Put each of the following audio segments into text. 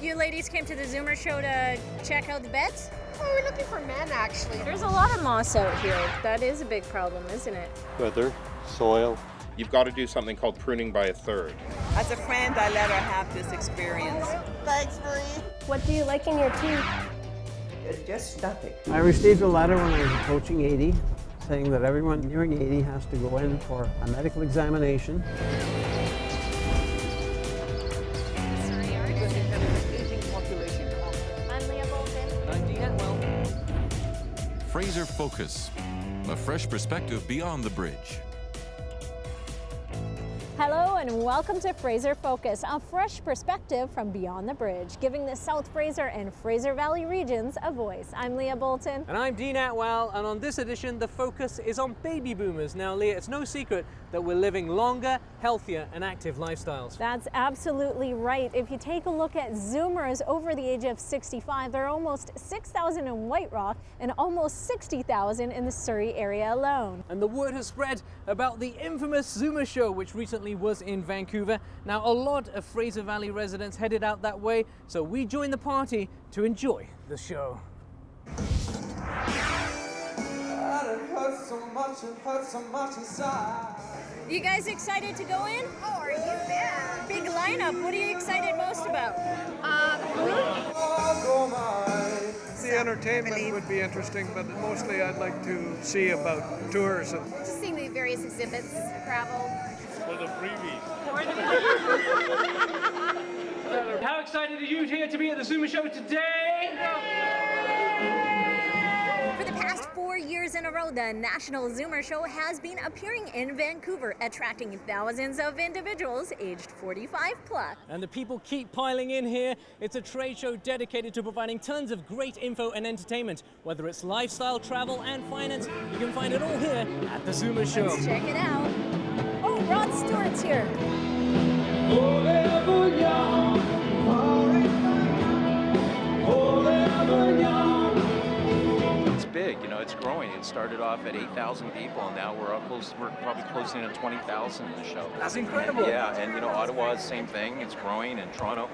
You ladies came to the Zoomer show to check out the beds? Oh, we're looking for men, actually. There's a lot of moss out here. That is a big problem, isn't it? Weather, soil. You've got to do something called pruning by a third. As a friend, I let her have this experience. Thanks, Marie. What do you like in your tea? Just nothing. I received a letter when I was approaching 80 saying that everyone nearing 80 has to go in for a medical examination. Fraser Focus, a fresh perspective beyond the bridge. Hello and welcome to Fraser Focus, a fresh perspective from beyond the bridge, giving the South Fraser and Fraser Valley regions a voice. I'm Leah Bolton. And I'm Dean Atwell, and on this edition, the focus is on baby boomers. Now, Leah, it's no secret that we're living longer, healthier, and active lifestyles. That's absolutely right. If you take a look at Zoomers over the age of 65, there are almost 6,000 in White Rock and almost 60,000 in the Surrey area alone. And the word has spread about the infamous Zoomer show, which recently was in Vancouver. Now, a lot of Fraser Valley residents headed out that way, so we joined the party to enjoy the show. You guys excited to go in? Oh, are you there? Big lineup. What are you excited most about? The entertainment would be interesting, but mostly I'd like to see about tours. Just seeing the various exhibits, travel. For the freebies. How excited are you here to be at the Zoomer show today? For the past 4 years in a row, the National Zoomer Show has been appearing in Vancouver, attracting thousands of individuals aged 45 plus. And the people keep piling in here. It's a trade show dedicated to providing tons of great info and entertainment. Whether it's lifestyle, travel, and finance, you can find it all here at the Zoomer show. Let's check it out. Oh, Rod Stewart's here. It's big, it's growing. It started off at 8,000 people, and now we're probably closing in 20,000 in the show. That's incredible. Yeah, and Ottawa is the same thing. It's growing, and Toronto,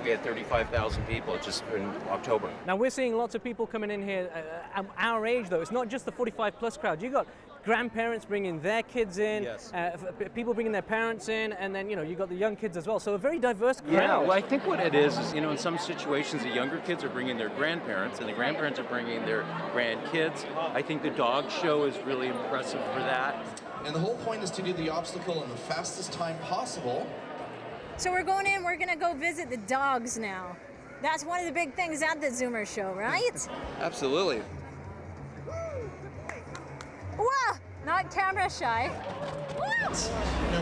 we had 35,000 people just in October. Now we're seeing lots of people coming in here our age, though. It's not just the 45 plus crowd. You got grandparents bringing their kids in, Yes. People bringing their parents in, and then you got the young kids as well. So a very diverse crowd. Yeah, well, I think what it is in some situations the younger kids are bringing their grandparents, and the grandparents are bringing their grandkids. I think the dog show is really impressive for that. And the whole point is to do the obstacle in the fastest time possible. So we're going in, we're gonna go visit the dogs now. That's one of the big things at the Zoomer show, right? Absolutely. Whoa, not camera shy. What?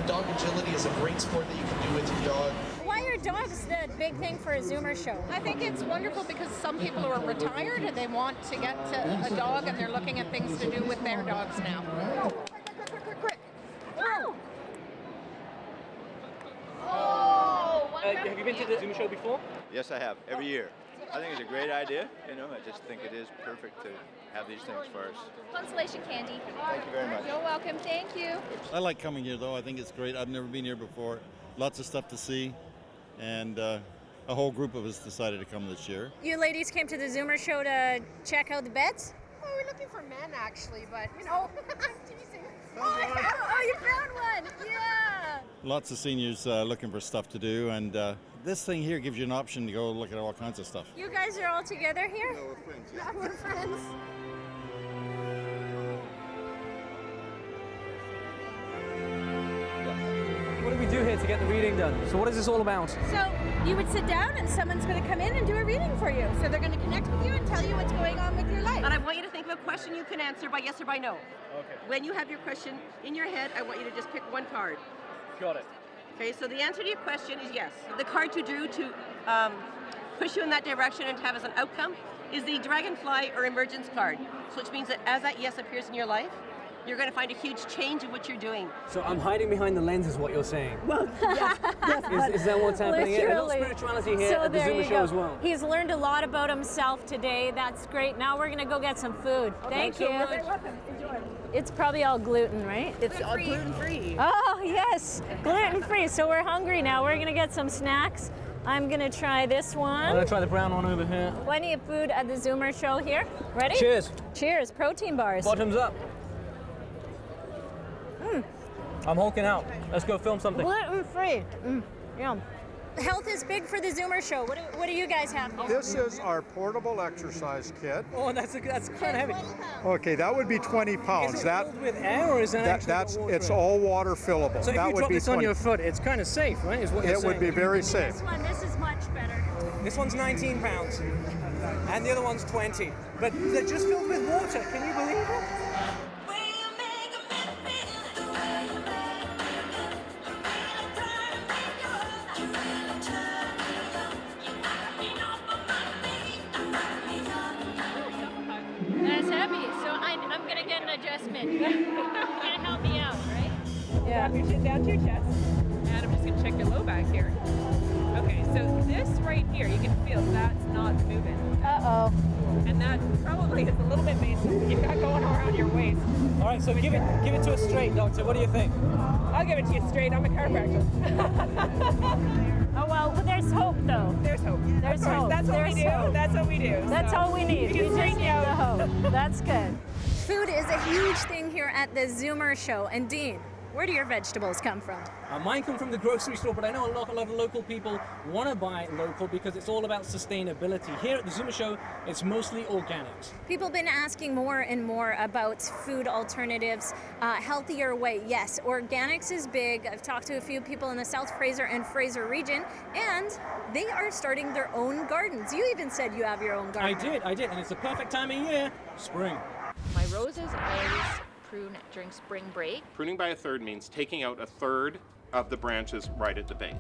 Dog agility is a great sport that you can do with your dog. Why are dogs the big thing for a Zoomer show? I think it's wonderful because some people are retired and they want to get to a dog and they're looking at things to do with their dogs now. Quick. Oh, Have you been to the Zoomer show before? Yes, I have, every year. I think it's a great idea, I just think it is perfect to have these things for us. Consolation candy. Thank you very much. You're welcome, thank you. I like coming here though, I think it's great. I've never been here before. Lots of stuff to see, and a whole group of us decided to come this year. You ladies came to the Zoomer show to check out the beds? Oh, we're looking for men, actually, but, I'm teasing. Oh, you found one! Yeah! Lots of seniors looking for stuff to do, and this thing here gives you an option to go look at all kinds of stuff. You guys are all together here? No, we're friends. Yeah, we're friends. What do we do here to get the reading done? So what is this all about? So you would sit down and someone's going to come in and do a reading for you. So they're going to connect with you and tell you what's going on with your life. And I want you to think of a question you can answer by yes or by no. Okay. When you have your question in your head, I want you to just pick one card. Got it. Okay, so the answer to your question is yes. The card you drew to push you in that direction and to have as an outcome is the dragonfly or emergence card. So which means that as that yes appears in your life, you're going to find a huge change in what you're doing. So I'm hiding behind the lens is what you're saying. Well, yes. Is that what's happening here? And Literally. spirituality here So at the there Zoomer you show go. as well. He's learned a lot about himself today. That's great. Now we're gonna go get some food. Thank you. so much. Enjoy. It's probably all gluten, right? It's all gluten-free. Oh, yes, gluten-free. So we're hungry now. We're gonna get some snacks. I'm gonna try this one. I'm gonna try the brown one over here. Plenty of food at the Zoomer show here. Ready? Cheers. Cheers, protein bars. Bottoms up. I'm hulking out. Let's go film something. Gluten-free. Yum. Health is big for the Zoomer show. What do you guys have here? This is our portable exercise kit. Oh, that's kind of heavy. Okay, that would be 20 pounds. Is it filled with air or is that it's all water fillable. So if that you would drop be this on your foot, it's kind of safe, right? Is what you're It would be saying. very safe. This is much better. This one's 19 pounds, and the other one's 20. But they're just filled with water. Can you believe it? That's heavy, so I'm gonna get an adjustment. You're gonna help me out, right? Yeah. Drop your chin down to your chest. And I'm just gonna check your low back here. Okay, so this right here, you can feel that's not moving. Uh-oh. And that probably is a little bit basic. You've got going around your waist. All right, so give it to us straight, doctor. What do you think? I'll give it to you straight. I'm a chiropractor. Oh, well, there's hope, though. There's hope. There's of course. hope. That's what There's we do. hope. That's what we do. That's all we need. We We just just need out. the hope. That's good. Food is a huge thing here at the Zoomer show. And Dean, where do your vegetables come from? Mine come from the grocery store, but I know a lot of local people want to buy local because it's all about sustainability. Here at the Zoomer show, it's mostly organics. People have been asking more and more about food alternatives, healthier way. Yes, organics is big. I've talked to a few people in the South Fraser and Fraser region, and they are starting their own gardens. You even said you have your own garden. I did, and it's the perfect time of year, spring. My roses, I always prune during spring break. Pruning by a third means taking out a third of the branches right at the base.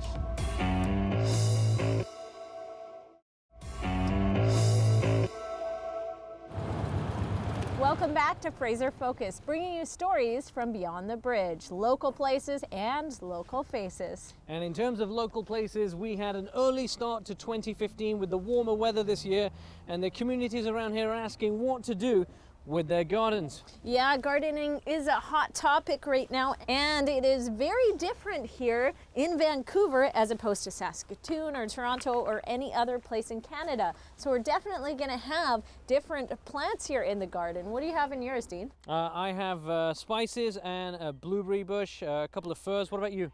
Welcome back to Fraser Focus, bringing you stories from beyond the bridge, local places and local faces. And in terms of local places, we had an early start to 2015 with the warmer weather this year, and the communities around here are asking what to do with their gardens. Yeah, gardening is a hot topic right now, and it is very different here in Vancouver as opposed to Saskatoon or Toronto or any other place in Canada. So we're definitely going to have different plants here in the garden. What do you have in yours, Dean? I have spices and a blueberry bush, a couple of firs. What about you?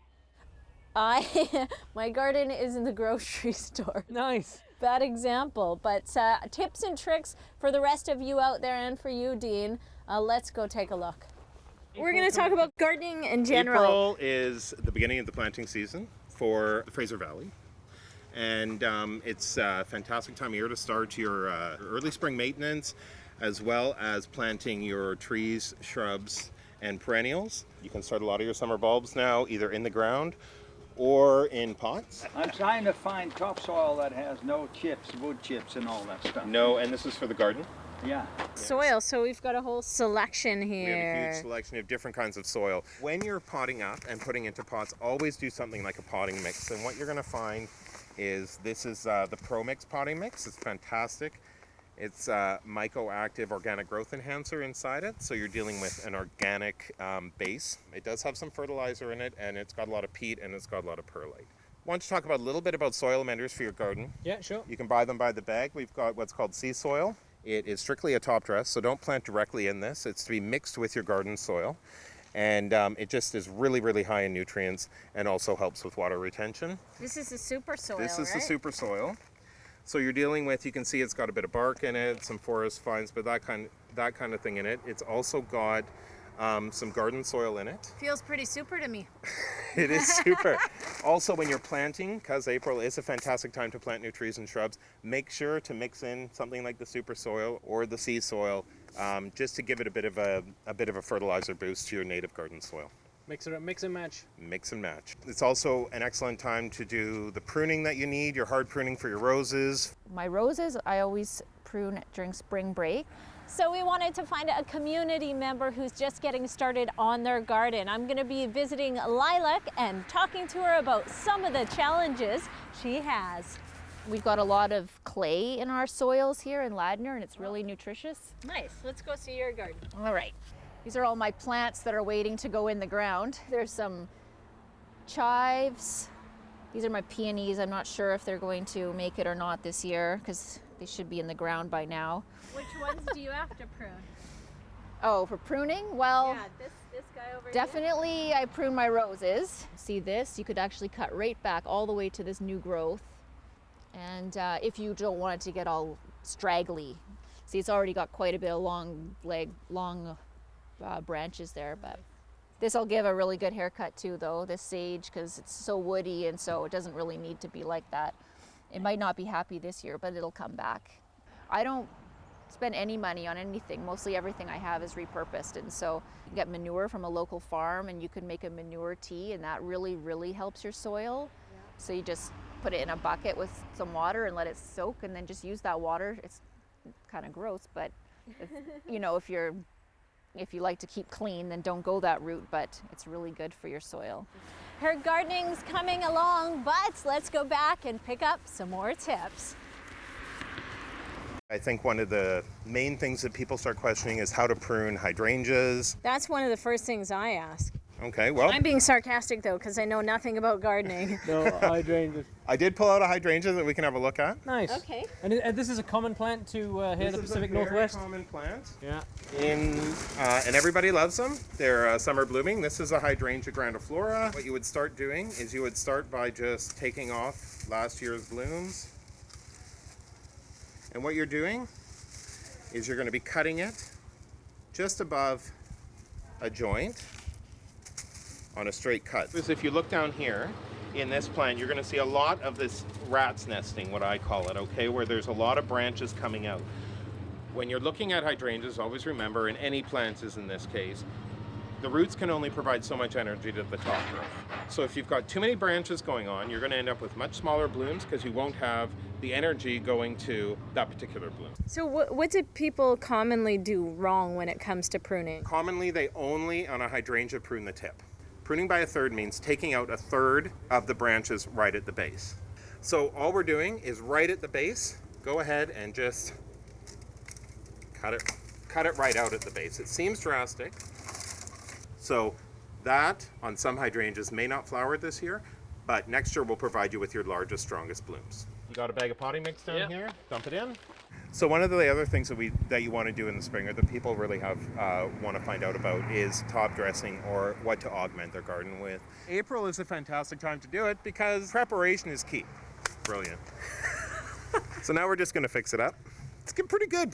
My garden is in the grocery store. Nice. Bad example, but tips and tricks for the rest of you out there and for you, Dean. Let's go take a look. We're going to talk about gardening in general. April is the beginning of the planting season for the Fraser Valley. And it's a fantastic time of year to start your early spring maintenance, as well as planting your trees, shrubs, and perennials. You can start a lot of your summer bulbs now, either in the ground or in pots. I'm trying to find topsoil that has no chips, wood chips and all that stuff. No, and this is for the garden. Yeah. Soil, so we've got a whole selection here. We have a huge selection of different kinds of soil. When you're potting up and putting into pots, always do something like a potting mix. And what you're going to find is this is the Pro Mix potting mix. It's fantastic. It's mycoactive organic growth enhancer inside it, so you're dealing with an organic base. It does have some fertilizer in it, and it's got a lot of peat, and it's got a lot of perlite. Why don't you talk about a little bit about soil amenders for your garden? Yeah, sure. You can buy them by the bag. We've got what's called sea soil. It is strictly a top dress, so don't plant directly in this. It's to be mixed with your garden soil. And it just is really, really high in nutrients and also helps with water retention. This is the super soil, This is right? the super soil. So you're dealing with, you can see it's got a bit of bark in it, some forest fines, but that kind of thing in it. It's also got some garden soil in it. Feels pretty super to me. It is super. Also, when you're planting, because April is a fantastic time to plant new trees and shrubs, make sure to mix in something like the super soil or the sea soil, just to give it a bit of a fertilizer boost to your native garden soil. Mix and match. Mix and match. It's also an excellent time to do the pruning that you need, your hard pruning for your roses. My roses, I always prune during spring break. So we wanted to find a community member who's just getting started on their garden. I'm going to be visiting Lilac and talking to her about some of the challenges she has. We've got a lot of clay in our soils here in Ladner, and it's really nutritious. Nice. Let's go see your garden. All right. These are all my plants that are waiting to go in the ground. There's some chives, These are my peonies. I'm not sure if they're going to make it or not this year because they should be in the ground by now. Which ones do you have to prune? Oh, for pruning? Well, Yeah, this guy over definitely I prune my roses. See this? You could actually cut right back all the way to this new growth. And if you don't want it to get all straggly. See, it's already got quite a bit of long branches there, but this will give a really good haircut too though, this sage, because it's so woody and so it doesn't really need to be like that. It might not be happy this year, but it'll come back. I don't spend any money on anything. Mostly everything I have is repurposed, and so you can get manure from a local farm and you can make a manure tea, and that really, really helps your soil. Yeah. So you just put it in a bucket with some water and let it soak, and then just use that water. It's kind of gross, but you know, if you like to keep clean, then don't go that route, but it's really good for your soil. Her gardening's coming along, but let's go back and pick up some more tips. I think one of the main things that people start questioning is how to prune hydrangeas. That's one of the first things I ask. Okay, well. I'm being sarcastic though, because I know nothing about gardening. No, hydrangeas. I did pull out a hydrangea that we can have a look at. Nice. Okay. And this is a common plant to here in the Pacific Northwest? This is a very common plant. Yeah. And everybody loves them. They're summer blooming. This is a hydrangea grandiflora. What you would start doing is you would start by just taking off last year's blooms. And what you're doing is you're going to be cutting it just above a joint on a straight cut. Because if you look down here in this plant, you're going to see a lot of this rat's nesting, what I call it, okay, where there's a lot of branches coming out. When you're looking at hydrangeas, always remember, and any plants is in this case, the roots can only provide so much energy to the top growth. So if you've got too many branches going on, you're going to end up with much smaller blooms because you won't have the energy going to that particular bloom. So what do people commonly do wrong when it comes to pruning? Commonly, they only, on a hydrangea, prune the tip. Pruning by a third means taking out a third of the branches right at the base. So all we're doing is right at the base, go ahead and just cut it right out at the base. It seems drastic. So that, on some hydrangeas, may not flower this year, but next year will provide you with your largest, strongest blooms. You got a bag of potting mix down here? Dump it in. So one of the other things that you want to do in the spring, or that people really want to find out about, is top dressing or what to augment their garden with. April is a fantastic time to do it because preparation is key. Brilliant. So now we're just going to fix it up. It's pretty good.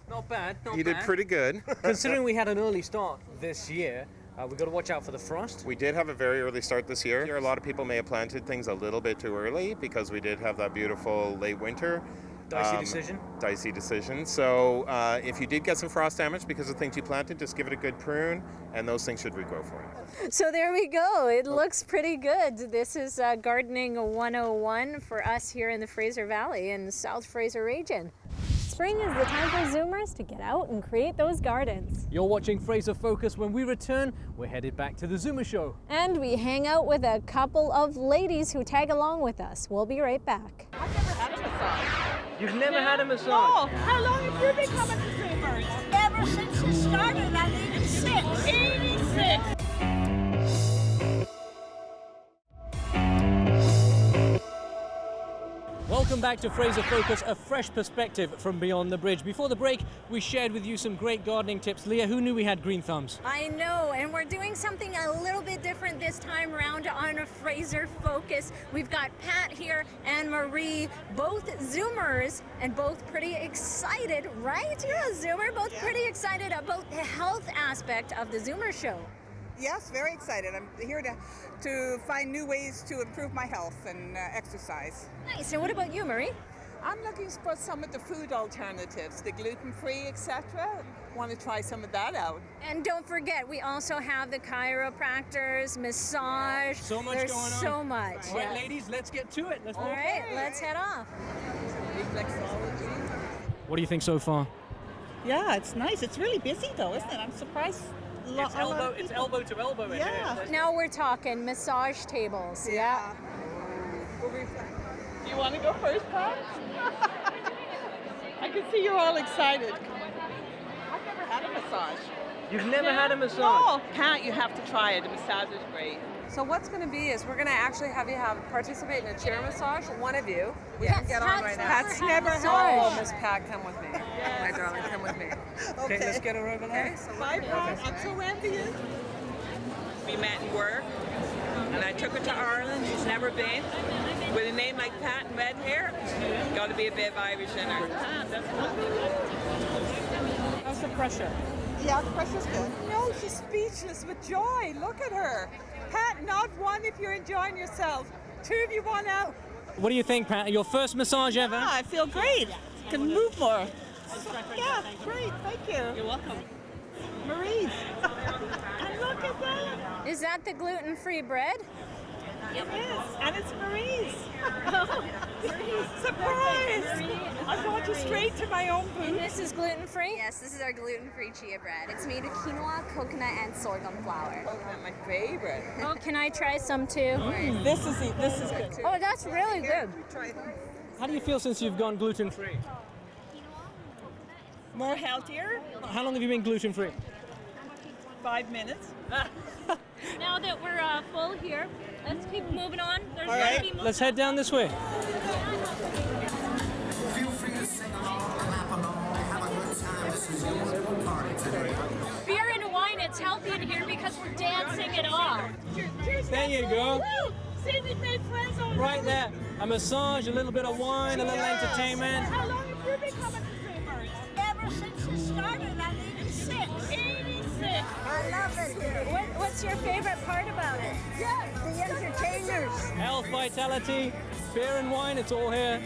Not bad, not bad. You did pretty good. Considering we had an early start this year, we've got to watch out for the frost. We did have a very early start this year. A lot of people may have planted things a little bit too early because we did have that beautiful late winter. Dicey decision. So if you did get some frost damage because of things you planted, just give it a good prune and those things should regrow for you. So there we go. It looks pretty good. This is Gardening 101 for us here in the Fraser Valley in the South Fraser region. Spring is the time for Zoomers to get out and create those gardens. You're watching Fraser Focus. When we return, we're headed back to the Zoomer Show. And we hang out with a couple of ladies who tag along with us. We'll be right back. I've never had a massage. You've never had a massage? No. How long have you been coming to Zoomers? Ever since it started at 86. 86. Welcome back to Fraser Focus, a fresh perspective from beyond the bridge. Before the break, we shared with you some great gardening tips. Leah, who knew we had green thumbs? I know, and we're doing something a little bit different this time around on a Fraser Focus. We've got Pat here and Marie, both Zoomers, and both pretty excited, right? You're a Zoomer, both pretty excited about the health aspect of the Zoomer Show. Yes, very excited. I'm here to find new ways to improve my health and exercise. Nice. And what about you, Marie? I'm looking for some of the food alternatives, the gluten-free, etc. Want to try some of that out. And don't forget, we also have the chiropractors, massage. So much There's going on. So much. All right, ladies, let's get to it. All right, let's head off. Reflexology. What do you think so far? Yeah, it's nice. It's really busy though, isn't it? I'm surprised. It's elbow to elbow in here. Now we're talking massage tables. Yeah. Do you want to go first, Pat? I can see you're all excited. I've never had a massage. You've never had a massage? No, Pat, you have to try it. The massage is great. So what's going to be is we're going to actually have you participate in a chair massage. One of you. We can get on right now. Pat's never had Oh, Miss Pat, come with me. My darling, come with me. Okay, let's get her over there. Okay, so Bye, Pat. I'm so envious. We met in work, and I took her to Ireland. She's never been. With a name like Pat and red hair, got to be a bit of Irish in her. how's the pressure? Yeah, the pressure's good. No, she's speechless with joy. Look at her. Pat, not one if you're enjoying yourself. Two if you want out. What do you think, Pat? Your first massage ever? Yeah, I feel great. Can move more. Yeah, great. Thank you. You're welcome. Marie's. And look at that. Is that the gluten-free bread? It is, and it's Marie's. Surprise! I'm going to straight to my own booth. And this is gluten-free? Yes, this is our gluten-free chia bread. It's made with quinoa, coconut, and sorghum flour. Coconut, my favorite. Oh, can I try some too? This is good too. Oh, that's really good. How do you feel since you've gone gluten-free? More healthier. How long have you been gluten-free? 5 minutes. Now that we're full here, let's keep moving on. There's All gotta right, be more. let's head down this way. Feel free to sing along, clap along, have a good time. This is your party today. Beer and wine, it's healthy in here because we're dancing it off. There you go. Woo! See, we've made friends already. Right there. A massage, a little bit of wine, a little entertainment. How long have you been coming to Zoomers? Ever since it started at 86. 86. I love it here. What's your favorite part about it? Yeah, the entertainers. Health, vitality, beer and wine, it's all here.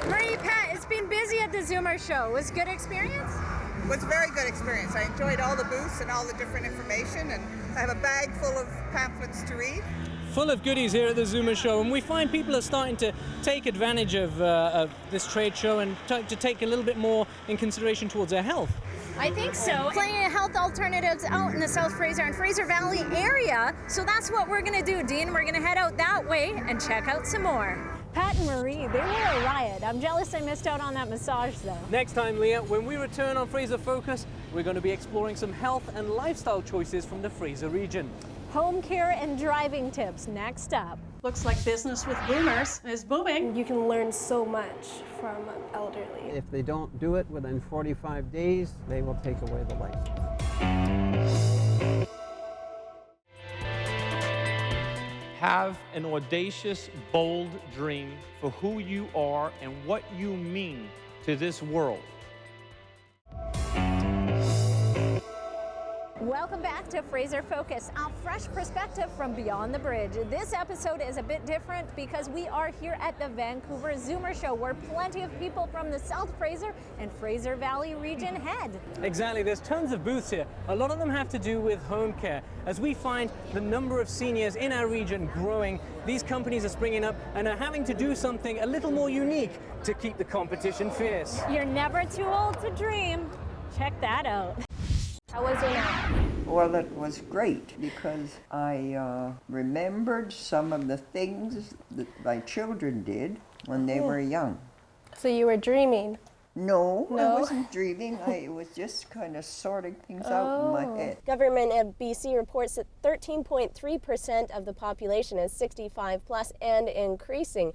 Marie, Pat, it's been busy at the Zoomer show. Was it a good experience? It was a very good experience. I enjoyed all the booths and all the different information, and I have a bag full of pamphlets to read. Full of goodies here at the Zoomer show, and we find people are starting to take advantage of this trade show and to take a little bit more in consideration towards their health. I think so. Plenty of health alternatives out in the South Fraser and Fraser Valley area. So that's what we're going to do, Dean. We're going to head out that way and check out some more. Pat and Marie, they were a riot. I'm jealous I missed out on that massage, though. Next time, Leah, when we return on Fraser Focus, we're going to be exploring some health and lifestyle choices from the Fraser region. Home care and driving tips next up. Looks like business with boomers is booming. You can learn so much from elderly. If they don't do it within 45 days, they will take away the license. Have an audacious, bold dream for who you are and what you mean to this world. Welcome back to Fraser Focus, a fresh perspective from beyond the bridge. This episode is a bit different because we are here at the Vancouver Zoomer Show, where plenty of people from the South Fraser and Fraser Valley region head. Exactly, there's tons of booths here. A lot of them have to do with home care. As we find the number of seniors in our region growing, these companies are springing up and are having to do something a little more unique to keep the competition fierce. You're never too old to dream. Check that out. How was it now? Well, it was great because I remembered some of the things that my children did when they were young. So you were dreaming? No, I wasn't dreaming. I was just kind of sorting things out in my head. Government of BC reports that 13.3% of the population is 65 plus and increasing.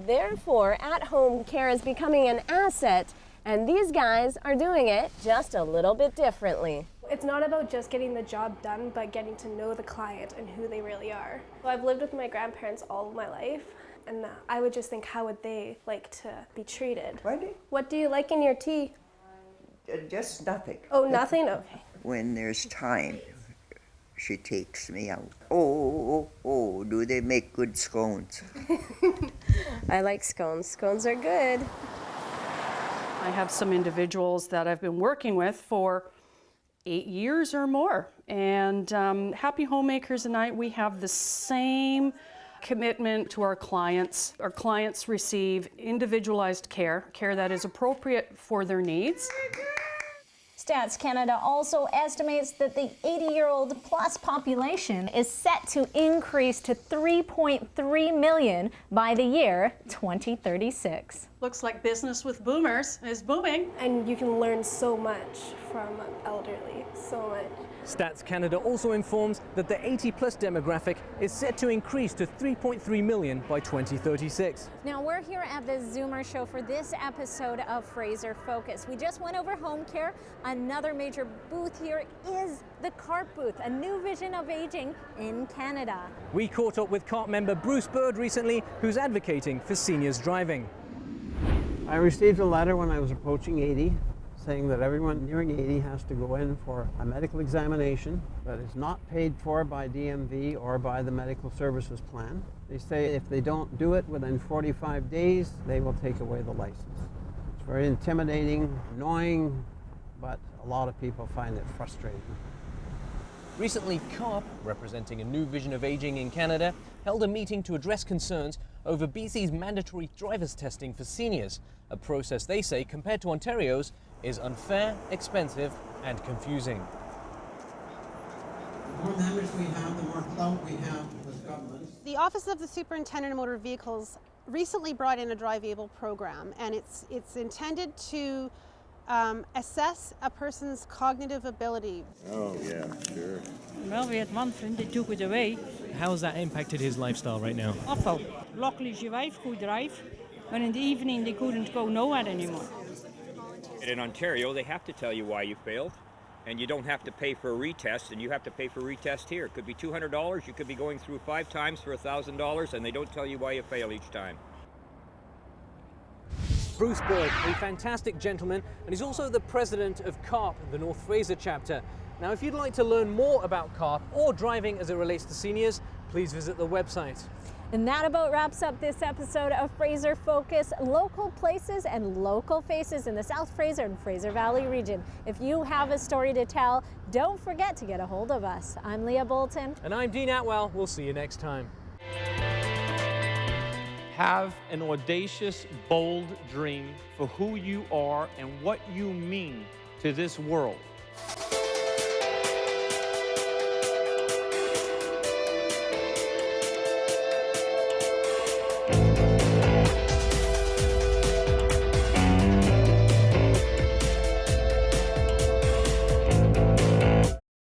Therefore, at-home care is becoming an asset, and these guys are doing it just a little bit differently. It's not about just getting the job done, but getting to know the client and who they really are. So I've lived with my grandparents all of my life, and I would just think, how would they like to be treated? What do you like in your tea? Just nothing. Oh, nothing? Okay. When there's time, she takes me out. Oh, do they make good scones? I like scones. Scones are good. I have some individuals that I've been working with for 8 years or more. And Happy Homemakers and I, we have the same commitment to our clients. Our clients receive individualized care that is appropriate for their needs. Stats Canada also estimates that the 80-year-old plus population is set to increase to 3.3 million by the year 2036. Looks like business with boomers is booming. And you can learn so much from elderly, so much. Stats Canada also informs that the 80-plus demographic is set to increase to 3.3 million by 2036. Now we're here at the Zoomer Show for this episode of Fraser Focus. We just went over home care. Another major booth here is the CARP booth, a new vision of aging in Canada. We caught up with CARP member Bruce Bird recently, who's advocating for seniors driving. I received a letter when I was approaching 80 saying that everyone nearing 80 has to go in for a medical examination that is not paid for by DMV or by the medical services plan. They say if they don't do it within 45 days, they will take away the license. It's very intimidating, annoying, but a lot of people find it frustrating. Recently, CARP, representing a new vision of aging in Canada, held a meeting to address concerns over BC's mandatory driver's testing for seniors, a process they say, compared to Ontario's, is unfair, expensive, and confusing. The more members we have, the more clout we have with government. The Office of the Superintendent of Motor Vehicles recently brought in a Drive Able program, and it's intended to assess a person's cognitive ability. Oh yeah, sure. Well, we had one friend that took it away. How's that impacted his lifestyle right now? Awful. Luckily, she wife could drive, but in the evening they couldn't go nowhere anymore. In Ontario, they have to tell you why you failed, and you don't have to pay for a retest, and you have to pay for a retest here. It could be $200, you could be going through 5 times for $1,000, and they don't tell you why you fail each time. Bruce Bird, a fantastic gentleman, and he's also the president of CARP, the North Fraser chapter. Now, if you'd like to learn more about CARP or driving as it relates to seniors, please visit the website. And that about wraps up this episode of Fraser Focus, local places and local faces in the South Fraser and Fraser Valley region. If you have a story to tell, don't forget to get a hold of us. I'm Leah Bolton. And I'm Dean Atwell. We'll see you next time. Have an audacious, bold dream for who you are and what you mean to this world.